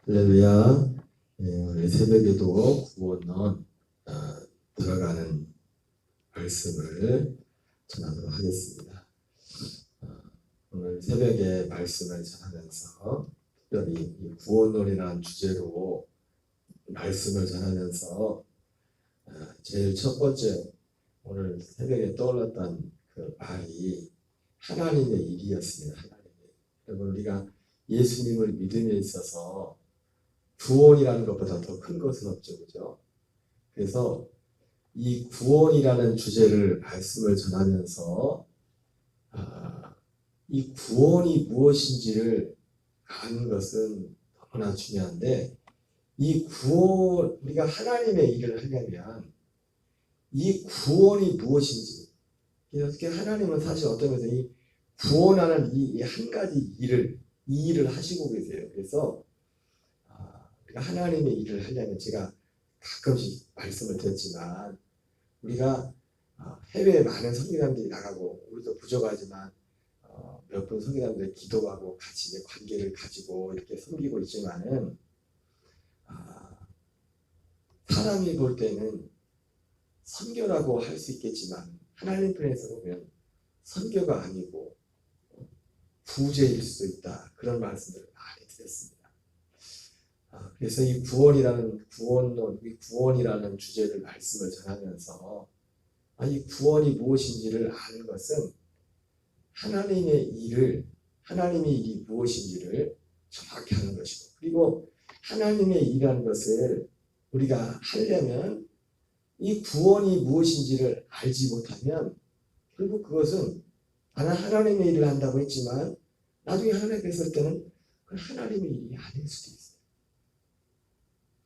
할렐루야. 오늘 새벽에도 구원론 들어가는 말씀을 전하도록 하겠습니다. 오늘 새벽에 말씀을 전하면서 특별히 이 구원론이라는 주제로 말씀을 전하면서 제일 첫 번째 오늘 새벽에 떠올랐던 그 말이 하나님의 일이었습니다. 여러분, 우리가 예수님을 믿음에 있어서 구원이라는 것보다 더 큰 것은 없죠, 그죠? 그래서 이 구원이라는 주제를 말씀을 전하면서 이 구원이 무엇인지를 아는 것은 너무나 중요한데, 이 구원, 우리가 하나님의 일을 하려면 이 구원이 무엇인지, 그래서 하나님은 사실 어떤 면에서 이 구원하는 이 한 가지 이 일을 하시고 계세요. 그래서 하나님의 일을 하려면, 제가 가끔씩 말씀을 드렸지만, 우리가 해외에 많은 선교사님들이 나가고, 우리도 부족하지만 몇 분 선교사님들 기도하고 같이 관계를 가지고 이렇게 섬기고 있지만은, 사람이 볼 때는 선교라고 할 수 있겠지만 하나님 편에서 보면 선교가 아니고 부재일 수도 있다, 그런 말씀들을 많이 드렸습니다. 그래서 이 구원이라는 구원론, 이 구원이라는 주제를 말씀을 전하면서 이 구원이 무엇인지를 아는 것은 하나님의 일이 무엇인지를 정확히 아는 것이고, 그리고 하나님의 일이라는 것을 우리가 하려면 이 구원이 무엇인지를 알지 못하면 결국 그것은 나는 하나님의 일을 한다고 했지만 나중에 하나님께서 볼 때는 그건 하나님의 일이 아닐 수도 있어요.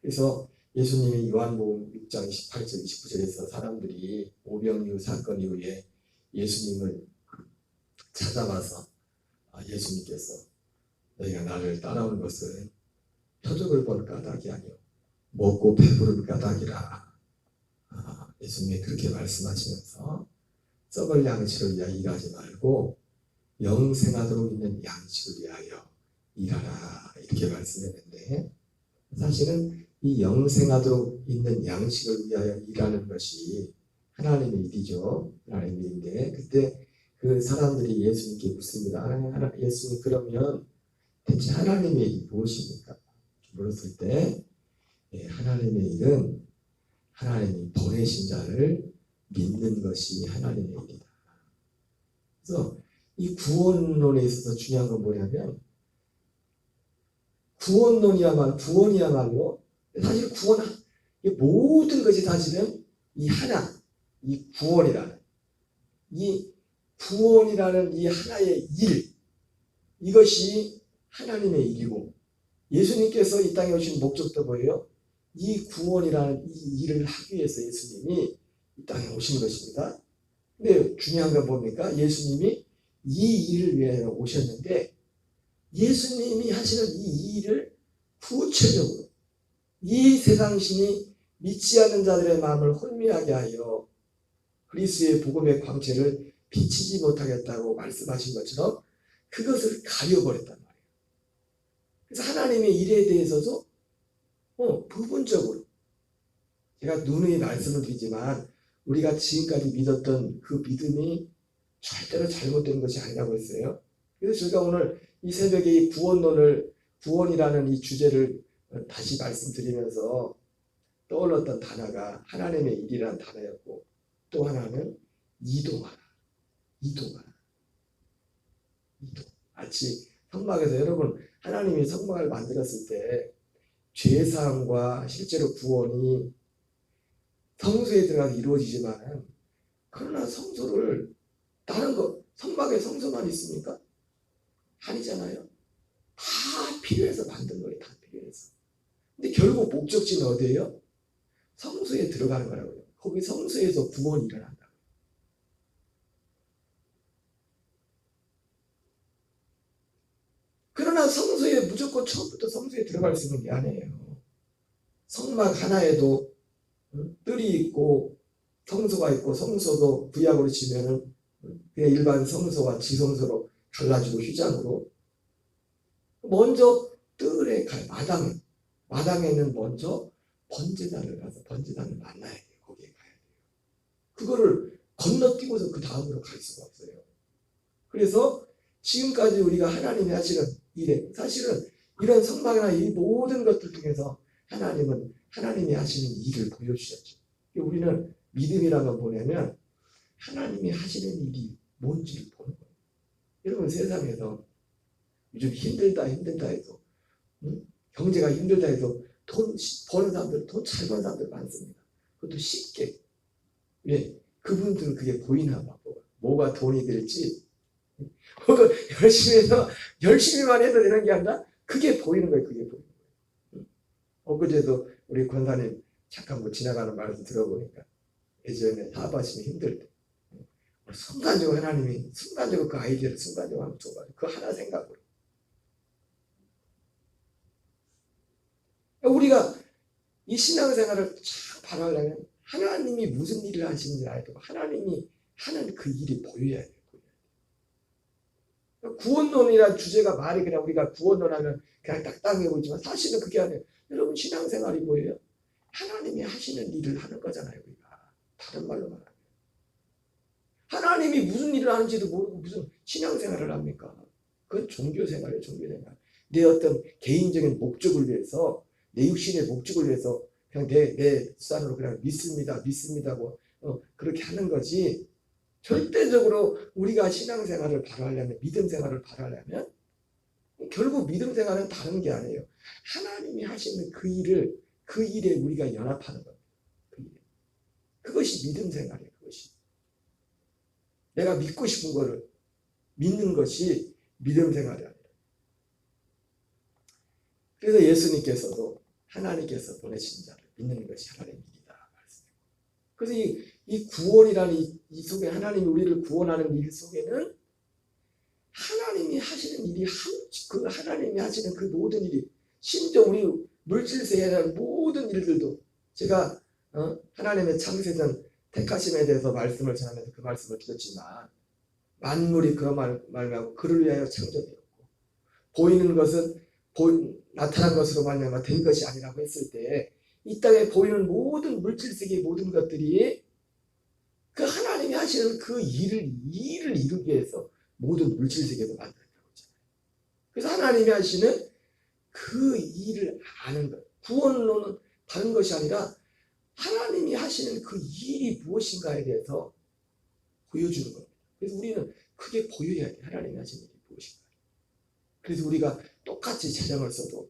그래서 예수님이 요한복음 6장 18절 29절에서 사람들이 오병이어 사건 이후에 예수님을 찾아와서 예수님께서 너희가 나를 따라오는 것은 표적을 볼 까닭이 아니요 먹고 배부를 까닭이라. 예수님이 그렇게 말씀하시면서 썩을 양식을 위하여 일하지 말고 영생하도록 있는 양식을 위하여 일하라, 이렇게 말씀했는데, 사실은 이 영생하도록 있는 양식을 위하여 일하는 것이 하나님의 일이죠. 하나님의 일인데, 그때 그 사람들이 예수님께 묻습니다. 예수님, 그러면 대체 하나님의 일이 무엇입니까? 물었을 때 하나님의 일은 하나님이 보내신 자를 믿는 것이 하나님의 일이다. 그래서 이 구원론에 있어서 중요한 건 뭐냐면, 구원이야말로 사실 모든 것이 사실은 이 구원이라는 이 하나의 일, 이것이 하나님의 일이고, 예수님께서 이 땅에 오신 목적도 뭐예요? 이 구원이라는 이 일을 하기 위해서 예수님이 이 땅에 오신 것입니다. 근데 중요한 건 뭡니까? 예수님이 이 일을 위해서 오셨는데, 예수님이 하시는 이 일을 구체적으로 이 세상 신이 믿지 않는 자들의 마음을 혼미하게 하여 그리스도의 복음의 광채를 비치지 못하겠다고 말씀하신 것처럼 그것을 가려버렸단 말이에요. 그래서 하나님의 일에 대해서도 부분적으로, 제가 누누이 말씀을 드리지만 우리가 지금까지 믿었던 그 믿음이 절대로 잘못된 것이 아니라고 했어요. 그래서 제가 오늘 이 새벽에 이 구원이라는 이 주제를 다시 말씀드리면서 떠올랐던 단어가 하나님의 일이라는 단어였고, 또 하나는 이동하라. 마치 성막에서, 여러분, 하나님이 성막을 만들었을 때 죄사함과 실제로 구원이 성소에 들어가서 이루어지지만, 그러나 성소를 다른 거, 성막에 성소만 있습니까? 아니잖아요. 다 필요해서 만든 거예요. 다 필요해서. 근데 결국 목적지는 어디예요? 성소에 들어가는 거라고요. 거기 성소에서 구원이 일어난다. 그러나 성소에 무조건 처음부터 성소에 들어갈 수 있는 게 아니에요. 성막 하나에도 뜰이 있고 성소가 있고, 성소도 구약으로 치면은 그냥 일반 성소와 지성소로 갈라지고 휘장으로, 먼저 뜰에 가요. 마당에는 먼저 번제단을 가서 번제단을 만나야 돼요. 거기에 가야 돼요. 그거를 건너뛰고서 그 다음으로 갈 수가 없어요. 그래서 지금까지 우리가 하나님이 하시는 일에 사실은 이런 성막이나 이 모든 것들 중에서 하나님이 하시는 일을 보여주셨죠. 우리는 믿음이라는 건 뭐냐면 하나님이 하시는 일이 뭔지를 보는 거예요. 여러분 세상에서 요즘 힘들다 해서 경제가 힘들다 해서 돈 버는 사람들, 돈 잘 버는 사람들 많습니다. 그것도 쉽게. 왜? 그분들은 그게 보이나 봐. 뭐가 돈이 될지 열심히 해서 열심히만 해도 되는 게 아니라 그게 보이는 거예요. 그게 보이는 거예요. 엊그제도 우리 권사님 잠깐 뭐 지나가는 말씀 들어보니까 예전에 사업하시면 힘들 때 순간적으로 하나님이 그 아이디어를 순간적으로 한번 줘가지고 그 하나 생각으로 우리가 이 신앙생활을 참 바라려면 하나님이 무슨 일을 하시는지 알고 하나님이 하는 그 일이 보여야 돼요. 구원론이라는 주제가 말이 그냥 우리가 구원론하면 그냥 딱딱해 보이지만 사실은 그게 아니에요. 여러분 신앙생활이 뭐예요? 하나님이 하시는 일을 하는 거잖아요. 우리가 다른 말로 말하면 하나님이 무슨 일을 하는지도 모르고 무슨 신앙생활을 합니까? 그건 종교생활이에요. 종교생활. 내 어떤 개인적인 목적을 위해서 내 육신의 목적을 위해서 그냥 내 수단으로 그냥 믿습니다고 그렇게 하는 거지. 절대적으로 우리가 신앙생활을 바로 하려면 믿음 생활을 바로 하려면 결국 믿음 생활은 다른 게 아니에요. 하나님이 하시는 그 일에 우리가 연합하는 겁니다. 그것이 믿음 생활이에요. 그것이 내가 믿고 싶은 거를 믿는 것이 믿음 생활이 아니라. 그래서 예수님께서도 하나님께서 보내신 자를 믿는 것이 하나님의 일이다 말씀해요. 그래서 이 구원이라는 이 속에 하나님이 우리를 구원하는 일 속에는 하나님이 하시는 일이 그 하나님이 하시는 그 모든 일이 심지어 우리 물질세계에 대한 모든 일들도 제가 하나님의 창세전 택하심에 대해서 말씀을 전하면서 그 말씀을 드렸지만 만물이 그런 말하고 그를 위하여 창조되었고 보이는 것은 나타난 것으로 말미암아 된 것이 아니라고 했을 때 이 땅에 보이는 모든 물질세계의 모든 것들이 그 하나님이 하시는 그 일을 이루기 위해서 모든 물질세계도 만들었다고 했잖아요. 그래서 하나님이 하시는 그 일을 아는 것. 구원론은 다른 것이 아니라 하나님이 하시는 그 일이 무엇인가에 대해서 보여주는 겁니다. 그래서 우리는 그게 보여야 돼. 하나님이 하시는 일이 무엇인가. 그래서 우리가 똑같이 재정을 써도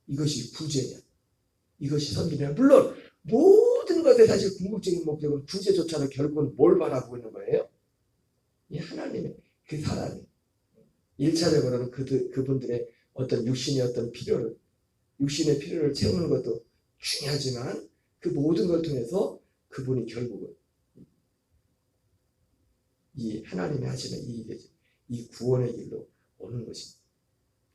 이것이 구제냐, 이것이 선비냐. 물론 모든 것의 사실 궁극적인 목적은 구제조차도 결국은 뭘 바라보고 있는 거예요? 이 하나님의 그 사람이 1차적으로는 그분들의 어떤 육신의 필요를 채우는 것도 중요하지만 그 모든 걸 통해서 그분이 결국은 이 하나님이 하시는 이 구원의 길로 오는 것입니다.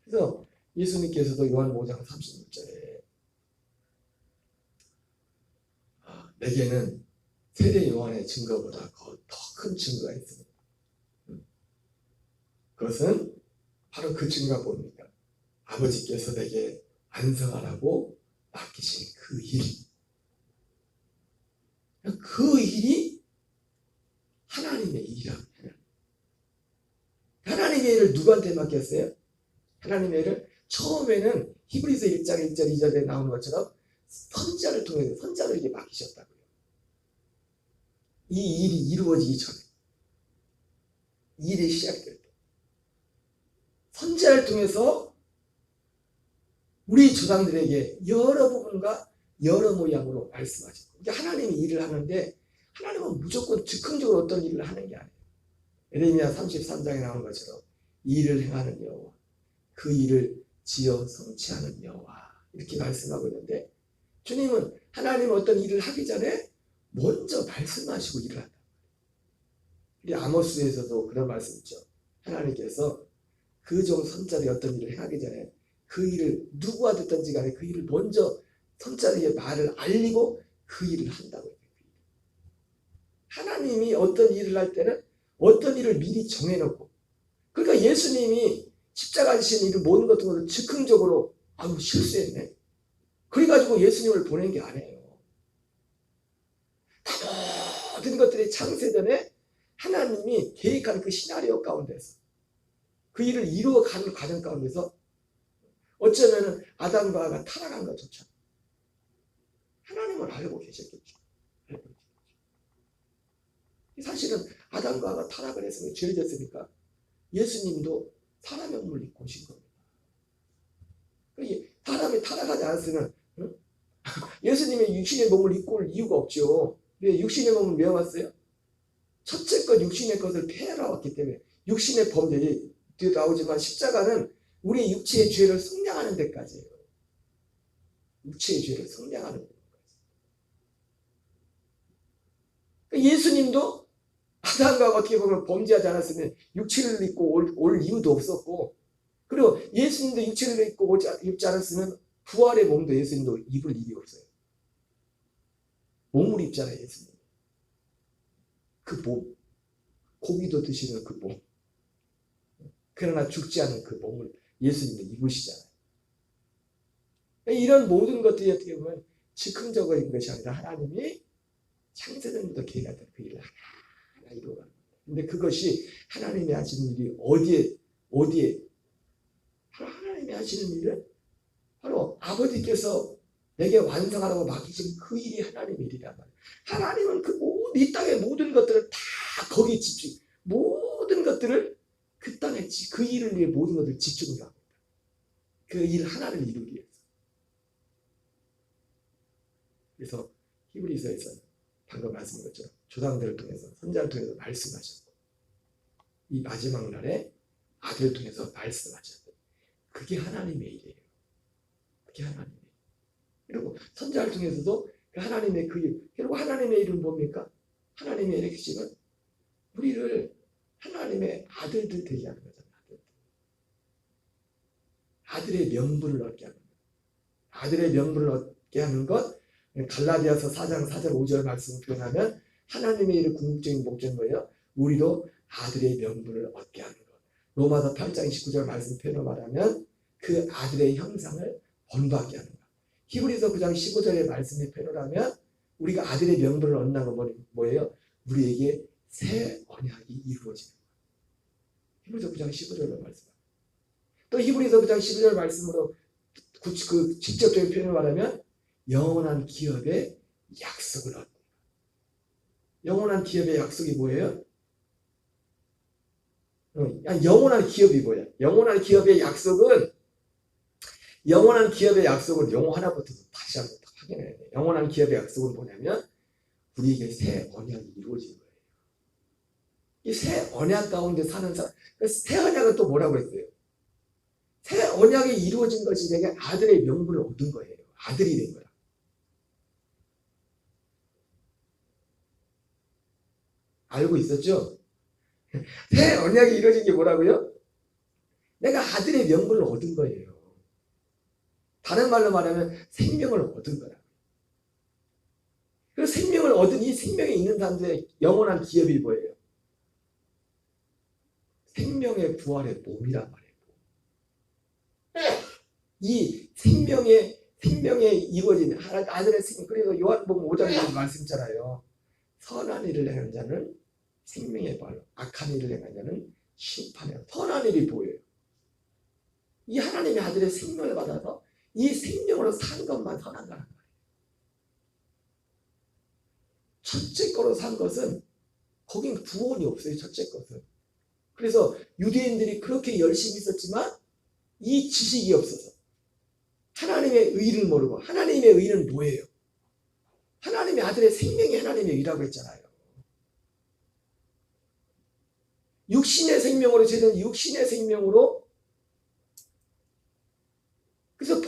그래서 예수님께서도 요한 5장 36절에 내게는 세례 요한의 증거보다 더 큰 증거가 있습니다. 그것은 바로 그 증거가 뭡니까? 아버지께서 내게 완성하라고 맡기신 그 일. 그 일이 하나님의 일이라고 해요. 하나님의 일을 누구한테 맡겼어요? 하나님의 일을 처음에는 히브리서 1장 1절 2절에 나오는 것처럼 선자를 통해서 선자들에게 맡기셨다고요. 이 일이 이루어지기 전에 일이 시작될 때 선자를 통해서 우리 조상들에게 여러 부분과 여러 모양으로 말씀하셨고 하나님이 일을 하는데 하나님은 무조건 즉흥적으로 어떤 일을 하는 게 아니에요. 에레미야 33장에 나오는 것처럼 일을 행하는 여호와 그 일을 지어 성취하는 여호와 이렇게 말씀하고 있는데 주님은 하나님은 어떤 일을 하기 전에 먼저 말씀하시고 일을 한다. 우리 아모스에서도 그런 말씀 있죠. 하나님께서 그 종 선자들이 어떤 일을 행하기 전에 그 일을 누구와 듣든지 간에 그 일을 먼저 선자들에게 말을 알리고 그 일을 한다고 해요. 하나님이 어떤 일을 할 때는 어떤 일을 미리 정해놓고 그러니까 예수님이 십자가 지신 일을 모든 것들을 즉흥적으로 아유, 실수했네. 그래가지고 예수님을 보낸 게 아니에요. 모든 것들이 창세전에 하나님이 계획한 그 시나리오 가운데서 그 일을 이루어가는 과정 가운데서 어쩌면 아담과 하와가 타락한 것조차 하나님은 알고 계셨겠죠. 사실은 아담과 하와가 타락을 했으면 죄를 졌으니까 예수님도 사람의 몸을 입고 오신 겁니다. 사람이 타락하지 않았으면 예수님의 육신의 몸을 입고 올 이유가 없죠. 왜 육신의 몸을 왜 왔어요? 첫째 것 육신의 것을 폐하러 왔기 때문에 육신의 범죄 뒤에 나오지만 십자가는 우리 육체의 죄를 속량하는 데까지예요. 육체의 죄를 속량하는 데까지. 그러니까 예수님도 아담과 어떻게 보면 범죄하지 않았으면 육체를 입고 올 이유도 없었고, 그리고 예수님도 육체를 입고 입지 않았으면 부활의 몸도 예수님도 입을 일이 없어요. 몸을 입잖아요, 예수님. 그 몸, 고기도 드시는 그 몸, 그러나 죽지 않은 그 몸을 예수님도 입으시잖아요. 이런 모든 것들이 어떻게 보면 즉흥적인 것이 아니라 하나님이 창세전부터 계획했던 그 일을 하나하나 이루어가는 거예요. 근데 그것이 하나님이 하시는 일이 어디에 바로 하나님이 하시는 일은 바로 아버지께서 내게 완성하라고 맡기신 그 일이 하나님의 일이란 말이에요. 하나님은 이 땅의 모든 것들을 다 거기에 집중, 모든 것들을 그 땅에 그 일을 위해 모든 것들을 집중을 합니다. 그 일 하나를 이루기 위해서. 그래서 히브리서에서 방금 말씀한 것처럼 조상들을 통해서 선자를 통해서 말씀하셨고, 이 마지막 날에 아들을 통해서 말씀하셨고, 그게 하나님의 일이에요. 그게 하나님의 일. 그리고 선자를 통해서도 그 하나님의 그 일, 결국 하나님의 일은 뭡니까? 하나님의 일의 핵심은 우리를 하나님의 아들들 되게 하는 거잖아요. 아들의 명분을 얻게 하는 것. 아들의 명분을 얻게 하는 것, 갈라디아서 4장 4절 5절 말씀을 표현하면 하나님의 일의 궁극적인 목적은 뭐예요? 우리도 아들의 명분을 얻게 하는 것. 로마서 8장 19절 말씀 표현을 말하면 그 아들의 형상을 본받게 하는 것. 히브리서 9장 15절의 말씀을 표현을 하면 우리가 아들의 명분을 얻는 건 뭐예요? 우리에게 새 언약이 이루어지는 거예요. 히브리서 9장 15절로 말씀. 또 히브리서 9장 15절 말씀으로 그 직접적인 표현을 말하면 영원한 기업의 약속을 얻는 거예요. 영원한 기업의 약속이 뭐예요? 영원한 기업이 뭐예요? 영원한 기업의 약속은 영어 하나부터 다시 한번 확인해야 돼요. 영원한 기업의 약속은 뭐냐면 우리에게 새 언약이 이루어진 거예요. 이 새 언약 가운데 사는 사람, 새 언약은 또 뭐라고 했어요? 새 언약이 이루어진 것이 내게 아들의 명분을 얻은 거예요. 아들이 된 거야. 알고 있었죠? 새 언약이 이루어진 게 뭐라고요? 내가 아들의 명분을 얻은 거예요. 다른 말로 말하면 생명을 얻은 거라. 그 생명을 얻은 이 생명에 있는 사람들의 영원한 기업이 뭐예요? 생명의 부활의 몸이란 말이에요. 이 생명에 이루어진 아들의 생명. 그래서 요한복음 5장에 말씀있잖아요. 선한 일을 행하는 자는 생명의 부활, 악한 일을 행하는 자는 심판의. 선한 일이 보여요. 이 하나님의 아들의 생명을 받아서 이 생명으로 산 것만 선한 거란 말이에요. 첫째 거로 산 것은 거긴 구원이 없어요. 첫째 것은. 그래서 유대인들이 그렇게 열심히 있었지만 이 지식이 없어서 하나님의 의를 모르고, 하나님의 의는 뭐예요? 하나님의 아들의 생명이 하나님의 의라고 했잖아요. 육신의 생명으로 제된 육신의 생명으로. 그래서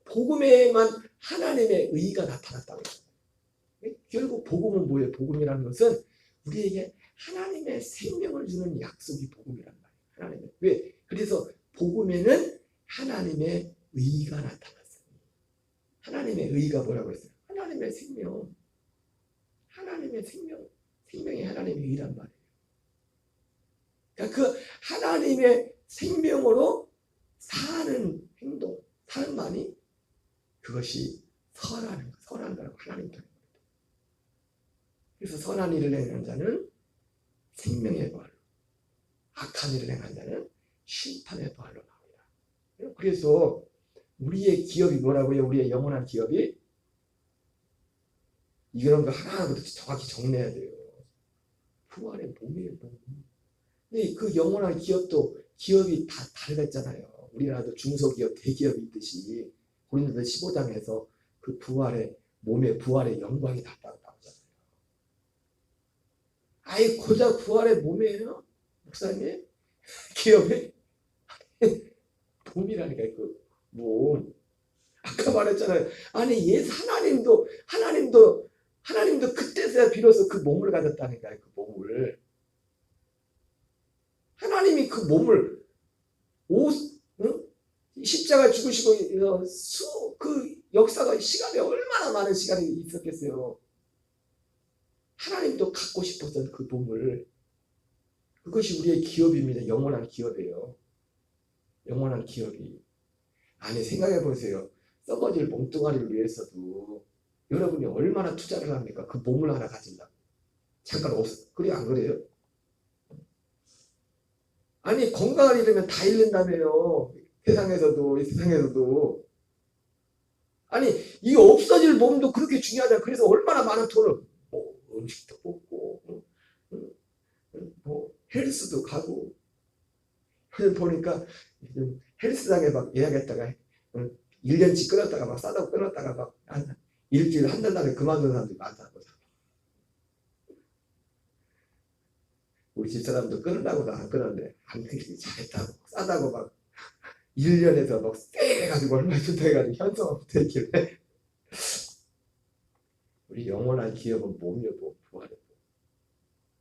복음에만 하나님의 의가 나타났다고 했어요. 결국 복음은 뭐예요? 복음이라는 것은 우리에게 하나님의 생명을 주는 약속이 복음이란 말이에요. 하나님의. 왜? 그래서 복음에는 하나님의 의가 나타났어요. 하나님의 의가 뭐라고 했어요? 하나님의 생명. 하나님의 생명이 하나님의 의란 말이에요. 그러니까 그 하나님의 생명으로 사는 행동, 삶만이 그것이 선한 거라고 하나님 편입니다. 그래서 선한 일을 행하는 자는 생명의 부활로, 악한 일을 행하는 자는 심판의 부활로 나옵니다. 그래서 우리의 기업이 뭐라고요? 우리의 영원한 기업이 이런 거 하나하나 정확히 정리해야 돼요. 부활의 몸이에요, 몸. 근데 그 영원한 기업이 다 다르겠잖아요. 우리나라도 중소기업, 대기업이 있듯이 고린도서 15장에서 그 부활의 몸의 부활의 영광이 다 나오잖아요. 아예 고작 부활의 몸이에요, 목사님. 기업의 몸이라니까 그 몸. 아까 말했잖아요. 아니 하나님도 그때서야 비로소 그 몸을 가졌다니까요. 그 몸을. 하나님이 그 몸을 십자가 죽으시고 그 역사가 시간에 얼마나 많은 시간이 있었겠어요. 하나님도 갖고 싶었던 그 몸을. 그것이 우리의 기업입니다. 영원한 기업이에요. 영원한 기업이. 아니 생각해 보세요. 썩어질 몸뚱아리를 위해서도 여러분이 얼마나 투자를 합니까? 그 몸을 하나 가진다. 잠깐 없어. 그래 안 그래요? 아니 건강을 잃으면 다 잃는다며요. 세상에서도. 아니 이 없어질 몸도 그렇게 중요하잖아. 그래서 얼마나 많은 돈을 음식도 먹고 헬스도 가고. 그래서 보니까 헬스장에 막 예약했다가 1년치 끊었다가 막 싸다고 끊었다가 막 일주일 한 달 만에 그만둔 사람들이 많다고. 우리 집사람도 끊으려고도 안 끊었는데 안 끊기 잘했다고 싸다고 막 1년에서 막 세가지고 얼마 준다 해가지고 현성을 붙어있길래 우리 영원한 기업은 몸이요 부활의 몸.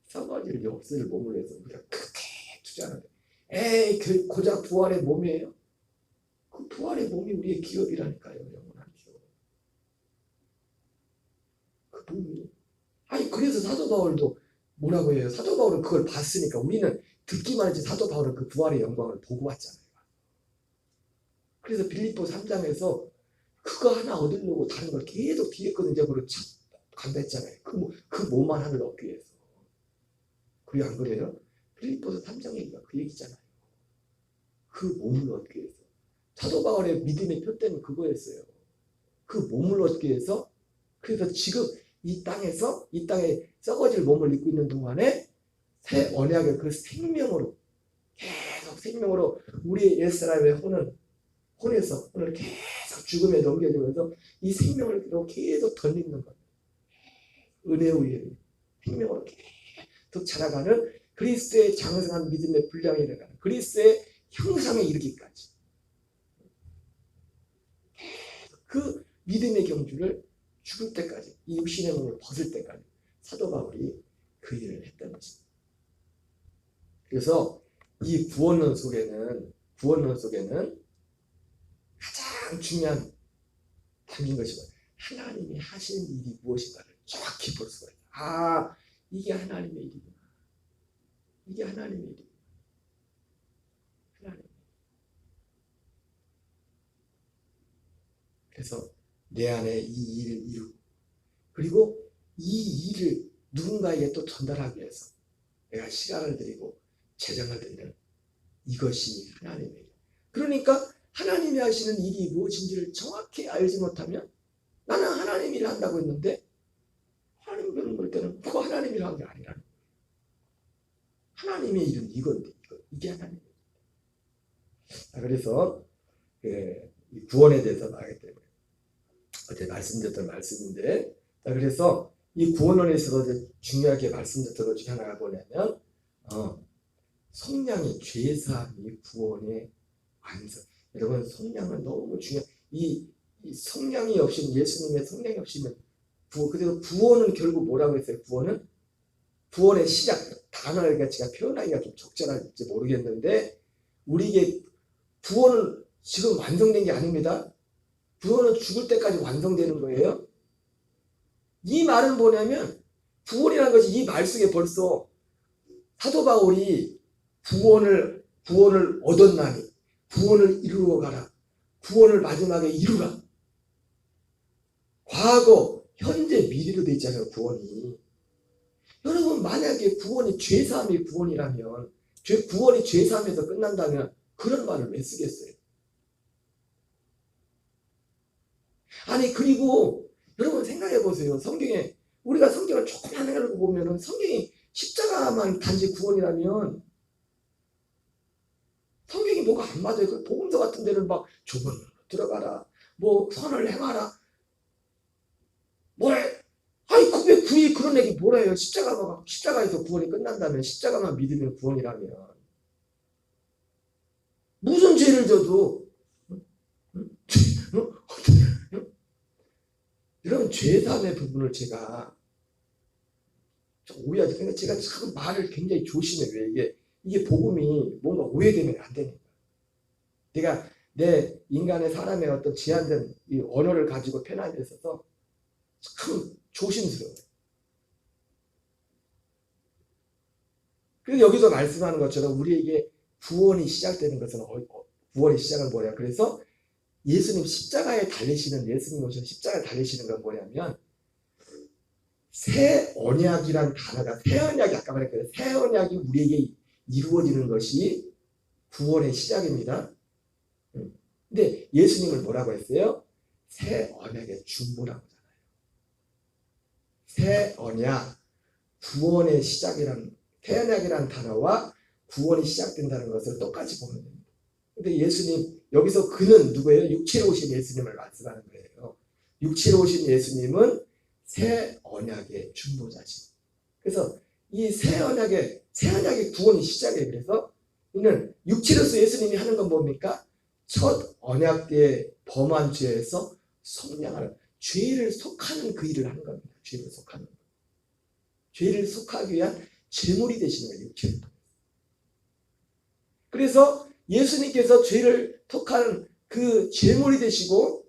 썩어질 없을 몸을 위해서 우리가 크게 투자하는데 에이 그 고작 부활의 몸이에요? 그 부활의 몸이 우리의 기업이라니까요. 영원한 기업. 그 몸이. 아니 그래서 사도 바울도 뭐라고 해요? 사도 바울은 그걸 봤으니까 우리는 듣기만 했지 사도 바울은 그 부활의 영광을 보고 왔잖아요. 그래서 빌립보 3장에서 그거 하나 얻으려고 다른 걸 계속 뒤에 거는 이제 그걸 간다 했잖아요. 그 몸만 하늘 얻기 위해서. 그게 안 그래요? 빌립보서 3장에 그 얘기잖아요. 그 몸을 얻기 위해서. 사도 바울의 믿음의 표대는 그거였어요. 그 몸을 얻기 위해서. 그래서 지금 이 땅에 썩어질 몸을 입고 있는 동안에 새 언약의 그 생명으로 계속 생명으로 우리 옛사람의 혼을 계속 죽음에 넘겨주면서 이 생명을 계속 덧입는 것. 은혜 위에 생명으로 계속 자라가는 그리스도의 장성한 믿음의 분량에 이르가는 그리스도의 형상에 이르기까지 그 믿음의 경주를 죽을 때까지 이 육신의 몸을 벗을 때까지 사도 바울이 그 일을 했던 것입니다. 그래서 이 구원론 속에는 가장 중요한 담긴 것이 하나님이 하시는 일이 무엇인가를 정확히 볼 수가 있어요. 아, 이게 하나님의 일이구나. 이게 하나님의 일이구나. 하나님. 그래서 내 안에 이 일을 이루고 그리고 이 일을 누군가에게 또 전달하기 위해서 내가 시간을 들이고 재정을 들이는 이것이 하나님의 일. 그러니까 하나님이 하시는 일이 무엇인지를 정확히 알지 못하면 나는 하나님 일을 한다고 했는데 하나님 일을 볼 때는 그거 하나님 일을 한 게 아니라는 거예요. 하나님의 일은 이건데 이게 하나님의 일이에요. 그래서 이 구원에 대해서 말하기 때문에 어제 말씀드렸던 말씀인데 그래서 이 구원론에 있어서 중요하게 말씀드렸던 것 중에 하나가 뭐냐면 성량이 죄사함이 구원의 완성. 여러분 성량은 너무 중요해요. 이 성량이 없이는 예수님의 성량이 없이는 그래서 구원은 결국 뭐라고 했어요? 구원의 시작 단어를 제가 표현하기가 좀 적절할지 모르겠는데 우리에게 구원은 지금 완성된 게 아닙니다. 구원은 죽을 때까지 완성되는 거예요. 이 말은 뭐냐면 구원이라는 것이 이 말 속에 벌써 사도 바울이 구원을 얻었나니 구원을 이루어 가라. 구원을 마지막에 이루라. 과거, 현재, 미래로 돼 있잖아요, 구원이. 여러분, 만약에 구원이 죄사함이 구원이라면, 구원이 죄사함에서 끝난다면 그런 말을 왜 쓰겠어요? 아니, 그리고 여러분 생각해 보세요. 우리가 성경을 조금만 해가지고 보면은 성경이 십자가만 단지 구원이라면 성경이 뭐가 안 맞아요. 그 복음서 같은 데는 막 좁은 들어가라, 뭐 선을 행하라, 뭐래? 아니, 그게 그런 얘기 뭐래요? 십자가에서 구원이 끝난다면, 십자가만 믿으면 구원이라면 무슨 죄를 져도 이런 죄사함의 부분을 제가 좀 오해하지. 그러니까 제가 참 말을 굉장히 조심해요. 왜 이게 복음이 뭔가 오해되면 안 되니까. 내가 내 인간의 사람의 어떤 제한된 이 언어를 가지고 표현하는 데 있어서 참 조심스러워요. 그래서 여기서 말씀하는 것처럼 우리에게 구원이 시작되는 것은 구원의 시작은 뭐냐? 그래서 예수님 예수님 오셔서 십자가에 달리시는 건 뭐냐면, 새 언약이란 단어가, 새 언약이 아까 말했거든요. 새 언약이 우리에게 이루어지는 것이 구원의 시작입니다. 근데 예수님을 뭐라고 했어요? 새 언약의 중보라고 하잖아요. 새 언약, 구원의 시작이란, 새 언약이란 단어와 구원이 시작된다는 것을 똑같이 보면 됩니다. 근데 예수님, 여기서 그는 누구예요? 육체로 오신 예수님을 말씀하는 거예요. 육체로 오신 예수님은 새 언약의 중보자신. 그래서 이 새 언약의 구원이 시작이에요. 그래서 이는 육체로서 예수님이 하는 건 뭡니까? 첫 언약 때의 범한 죄에서 속량하는, 죄를 속하는 그 일을 하는 겁니다. 죄를 속하는 것. 죄를 속하기 위한 제물이 되시는 거예요. 육체를 통해서. 그래서 예수님께서 죄를 속하는 그 제물이 되시고,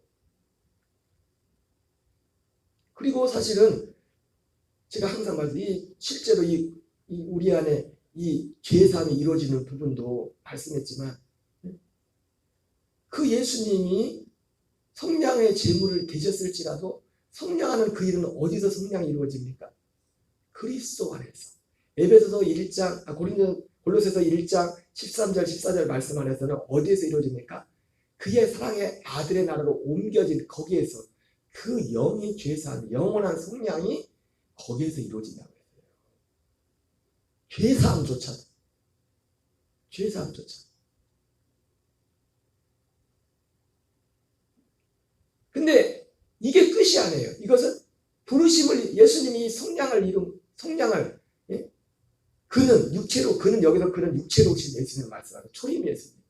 그리고 사실은 제가 항상 말씀드린, 실제로 우리 안에 이 죄사함이 이루어지는 부분도 말씀했지만, 그 예수님이 성량의 제물을 되셨을지라도 성량하는 그 일은 어디서 성량이 이루어집니까? 그리스도 안에서. 골로새서 1장 13절 14절 말씀 안에서는 어디에서 이루어집니까? 그의 사랑의 아들의 나라로 옮겨진 거기에서, 그 영의 죄사함, 영원한 성량이 거기에서 이루어진다고 했어요. 죄사함조차. 근데 이게 끝이 아니에요. 이것은 예수님이 성량을, 예? 그는 육체로 오신 예수님을 말씀하는 초임 예수님.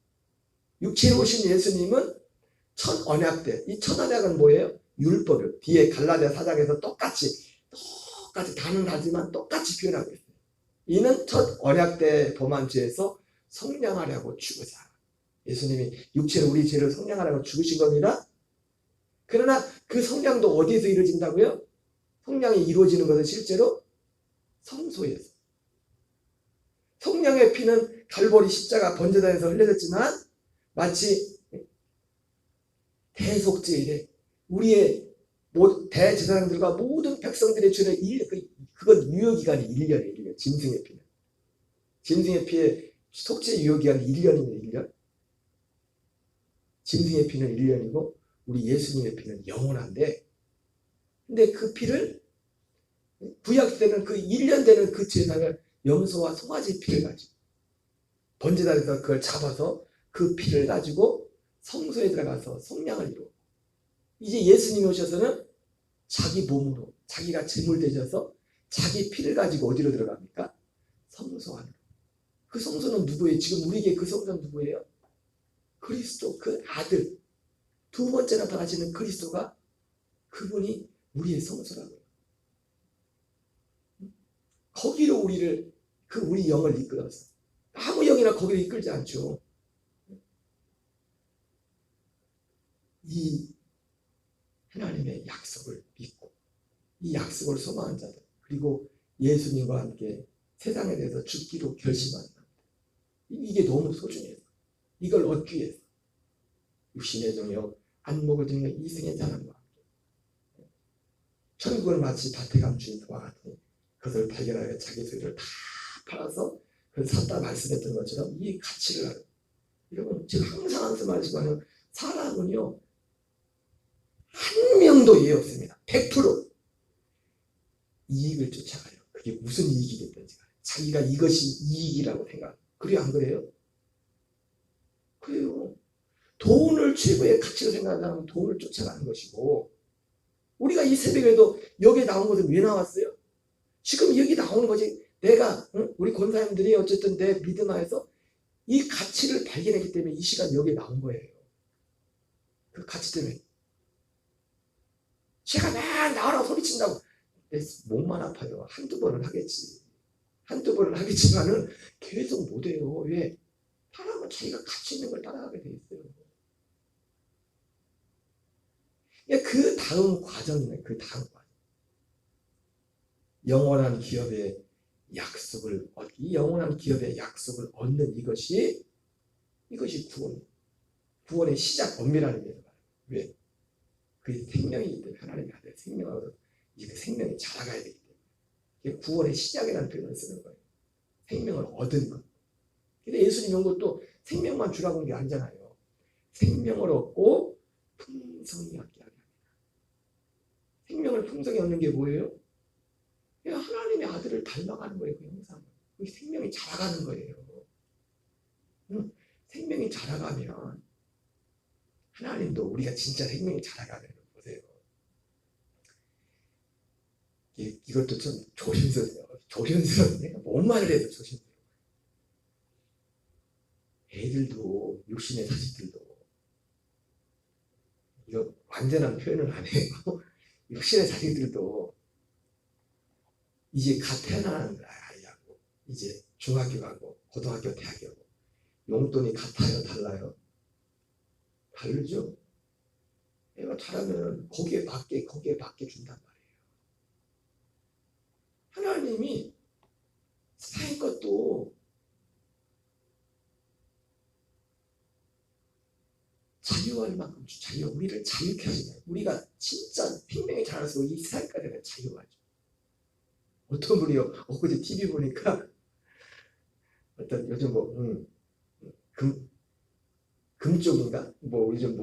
육체로 오신 예수님은 첫 언약 때, 이 첫 언약은 뭐예요? 율법이요. 뒤에 갈라디아 4장에서 똑같이 다는 다지만 똑같이 표현하고 있어요. 이는 첫 언약 때 범한 죄에서 성량하려고 죽으사. 예수님이 육체로 우리 죄를 성량하려고 죽으신 겁니다. 그러나 그 성량도 어디에서 이루어진다고요? 성량이 이루어지는 것은 실제로 성소에서. 성량의 피는 갈보리 십자가 번제단에서 흘려졌지만, 마치 대속죄일에 우리의 대제사장들과 모든 백성들의 죄를 그건 유효기간이 1년이에요. 1년. 짐승의 피의 속죄 유효기간이 1년입니다. 1년. 짐승의 피는 1년이고 우리 예수님의 피는 영원한데, 근데 그 피를, 구약 때는 그 1년 되는 그 제사를 염소와 송아지 피를 가지고 번제단에서 그걸 잡아서 그 피를 가지고 성소에 들어가서 성량을 이루고, 이제 예수님이 오셔서는 자기 몸으로 자기가 제물 되셔서 자기 피를 가지고 어디로 들어갑니까? 성소 안으로. 그 성소는 누구예요? 지금 우리에게 그 성소는 누구예요? 그리스도, 그 아들, 두 번째 나타나시는 그리스도가, 그분이 우리의 성소라고요. 거기로 우리 영을 이끌어서, 아무 영이나 거기로 이끌지 않죠. 이 하나님의 약속을 믿고 이 약속을 소망한 자들, 그리고 예수님과 함께 세상에 대해서 죽기로 결심하는 겁니다. 이게 너무 소중해요. 이걸 얻기 위해서 육신의 정욕, 안목의 정욕, 이승의 자랑과 함께 천국은 마치 밭에 감춘 부와 같으니 그것을 발견하여 자기 소유를 다 팔아서 그 샀다 말씀했던 것처럼 이 가치를 알아요. 여러분 제가 항상 말씀하시거든요. 사람은요 한 명도 예 없습니다. 100% 이익을 쫓아가요. 그게 무슨 이익이 됐든지 자기가 이것이 이익이라고 생각. 그래요 안 그래요? 그래요. 돈을 최고의 가치로 생각하는 사람은 돈을 쫓아가는 것이고 우리가 이 새벽에도 여기에 나온 것은 왜 나왔어요? 지금 여기 나오는 거지. 내가 우리 권사님들이 어쨌든 내 믿음 안에서 이 가치를 발견했기 때문에 이 시간 여기에 나온 거예요. 그 가치 때문에 제가 막 나오라고 소리친다고 내 목만 아파요. 한두 번은 하겠지. 한두 번은 하겠지만은 계속 못해요. 왜? 사람은 자기가 가치 있는 걸 따라가게 돼 있어요. 그 다음 과정이네. 그 다음 과정. 영원한 기업의 약속을 얻기, 영원한 기업의 약속을 얻는 이것이 구원의 시작 엄밀한 의미에서 말해요. 왜? 그게 생명이기 때문에 하나님의 아들 생명으로 이 생명이 자라가야 되기 때문에 이게 구원의 시작이라는 표현을 쓰는 거예요. 생명을 얻은 것. 근데 예수님 온 것도 생명만 주라고 한 게 아니잖아요. 생명을 얻고 풍성히 얻게 하게 합니다. 생명을 풍성히 얻는 게 뭐예요? 하나님의 아들을 닮아가는 거예요. 그 형상을. 그 생명이 자라가는 거예요. 생명이 자라가면 하나님도 우리가 진짜 생명이 자라가면 보세요. 이것도 좀 조심스러워요. 조심스럽네. 뭔 말을 해도 조심스러워요. 애들도 육신의 자식들도 이거 완전한 표현은 안 해요. 육신의 자식들도 이제 갓 태어나는 아이하고 이제 중학교 가고 고등학교 대학교 가고 용돈이 같아요 달라요? 다르죠. 애가 잘하면 거기에 맞게 준단 말이에요. 하나님이 세상의 것도 자유할 만큼 우리를 자유케 하시잖아요. 우리가 진짜 생명이 자라서 이 세상까지 자유하죠. 어떤 분이요 엊그제 TV 보니까 어떤 요즘 금쪽인가 요즘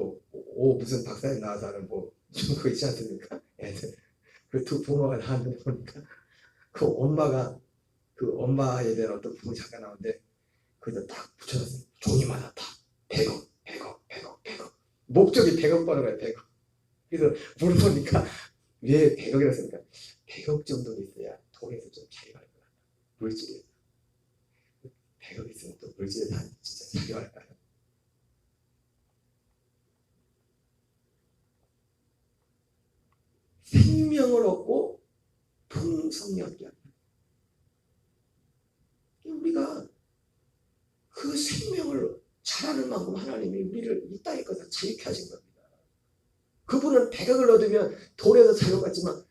무슨 박사님 나와서 하는 좀 그거 있지 않습니까? 그 두 부모가 나왔는데 보니까 그 엄마에 대한 어떤 부모 잠깐 나오는데 거기다 딱 붙여놨어요. 종이 많았다. 100억 목적이 100억 버는 거예요. 100억. 그래서 물어보니까 왜 100억이라고 했습니까? 100억 정도는 있어야 돈에서 좀 자유할 것 같다. 물질에서 100억 있으면 또 물질에서 진짜 자유할까요? 생명을 얻고 풍성히 얻게 합니다. 우리가 그 생명을 자라는 만큼 하나님이 우리를 이 땅의 것을 자유케 하신 겁니다. 그분은 100억을 얻으면 돈에서 자유받지만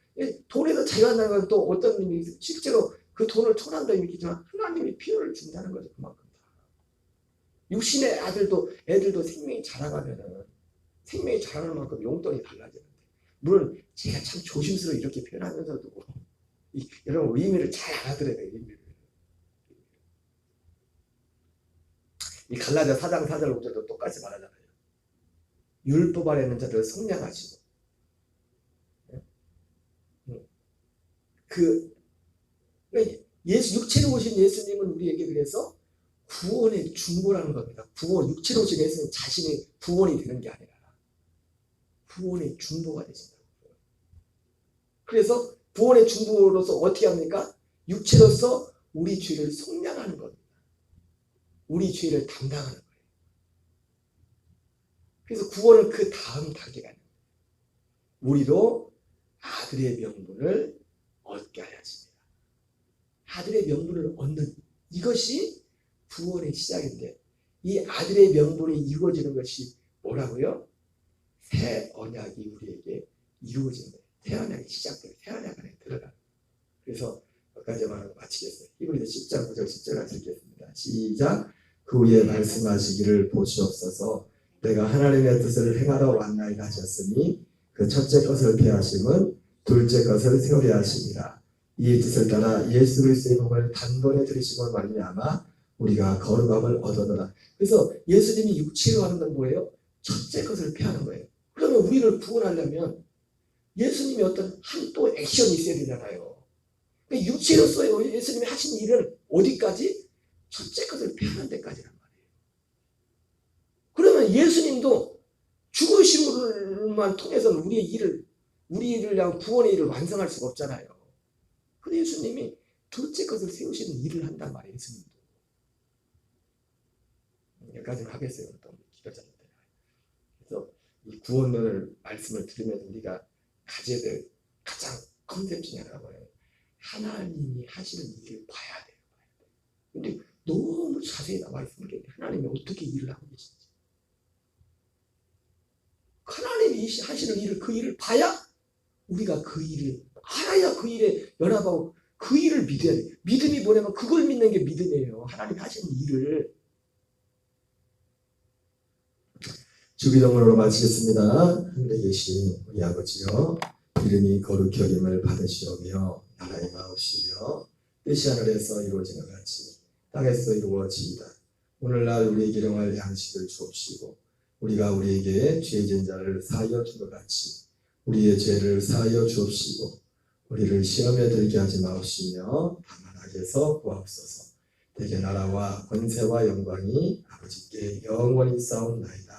돈에서 자유한다는 건 또 어떤 의미 실제로 그 돈을 천한다는 의미지만 하나님이 필요를 준다는 거죠. 그만큼 다. 육신의 애들도 생명이 자라가면은 생명이 자라는 만큼 용돈이 달라지는데 물론 제가 참 조심스러워 이렇게 표현하면서도 여러분 의미를 잘 알아들어야 돼요. 의미를. 이 갈라디아 4장 4절 5절도 똑같이 말하잖아요. 율법 아래 있는 자들을 성량하시고 육체로 오신 예수님은 우리에게 그래서 구원의 중보라는 겁니다. 육체로 오신 예수님 자신이 구원이 되는 게 아니라 구원의 중보가 되신다. 그래서 구원의 중보로서 어떻게 합니까? 육체로서 우리 죄를 속량하는 겁니다. 우리 죄를 담당하는 거예요. 그래서 구원은 그 다음 단계가 있는 거예요. 우리로 아들의 명분을 얻게 하였습니다. 아들의 명분을 얻는 이것이 구원의 시작인데 이 아들의 명분이 이루어지는 것이 뭐라고요? 새 언약이 우리에게 이루어지는 거예요. 새 언약이 시작돼요. 새 언약 안에 들어가요. 그래서 여기까지 말하고 마치겠어요. 히브리서 10장 9절 10절 같이 읽겠습니다. 시작. 그 후에 말씀하시기를 보시옵소서. 내가 하나님의 뜻을 행하러 왔나이다 하셨으니 그 첫째 것을 폐하심은 둘째 것을 세우려 하심이라. 이 뜻을 따라 예수 그리스도의 몸을 단번에 들이심을 말미암아 우리가 거룩함을 얻어노라. 그래서 예수님이 육체로 하는 건 뭐예요? 첫째 것을 폐하는 거예요. 그러면 우리를 구원하려면 예수님이 어떤 한 또 액션이 있어야 되잖아요. 그러니까 육체로서 예수님이 하신 일은 어디까지? 첫째 것을 폐하는 데까지란 말이에요. 그러면 예수님도 죽으심만 통해서는 우리를 위한 구원의 일을 완성할 수가 없잖아요. 그래서 예수님이 둘째 것을 세우시는 일을 한단 말이에요. 예수님도. 여기까지는 하겠어요. 또 기도자들. 그래서 이 구원론을 말씀을 들으면 우리가 가져야 될 가장 컨셉 중에 하나가 뭐예요? 하나님이 하시는 일을 봐야 돼요. 근데 너무 자세히 나와 있으면 하나님이 어떻게 일을 하고 계신지. 하나님이 하시는 일을, 그 일을 봐야 우리가 그 일을 알아야 그 일에 연합하고 그 일을 믿어야 돼요. 믿음이 뭐냐면 그걸 믿는 게 믿음이에요. 하나님이 하시는 일을. 주기도문으로 마치겠습니다. 하늘에 계신 우리 아버지여, 이름이 거룩히 여김을 받으시오며 나라의 마옵시며 뜻이 하늘에서 이루어지는 같이 땅에서 이루어지이다. 오늘날 우리에게 일용할 양식을 주옵시고 우리가 우리에게 죄진 자를 사하여 준 것 같이 우리의 죄를 사하여 주옵시고 우리를 시험에 들게 하지 마옵시며 다만 악에서 구하옵소서. 대개 나라와 권세와 영광이 아버지께 영원히 있사옵나이다.